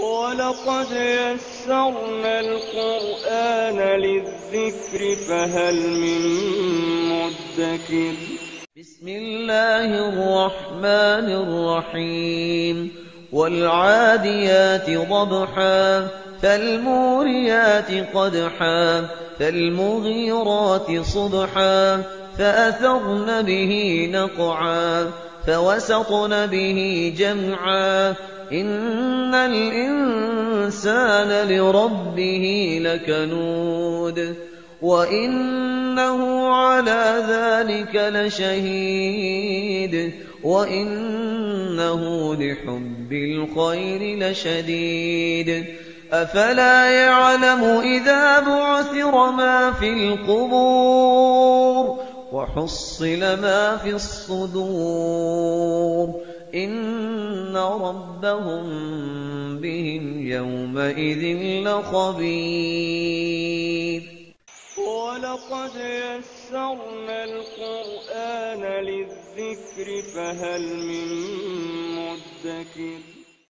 ولقد يسرنا القرآن للذكر فهل من مدكر. بسم الله الرحمن الرحيم. والعاديات ضبحا فالموريات قدحا فالمغيرات صبحا فأثرن به نقعا فوسطن به جمعا إن الإنسان لربه لكنود وإنه على ذلك لشهيد وإنه لحب الخير لشديد أفلا يعلم إذا بعثر ما في القبور وحصل ما في الصدور إن ربهم بهم يومئذ لخبير. ولقد يسرنا القرآن للذكر فهل من مدكر.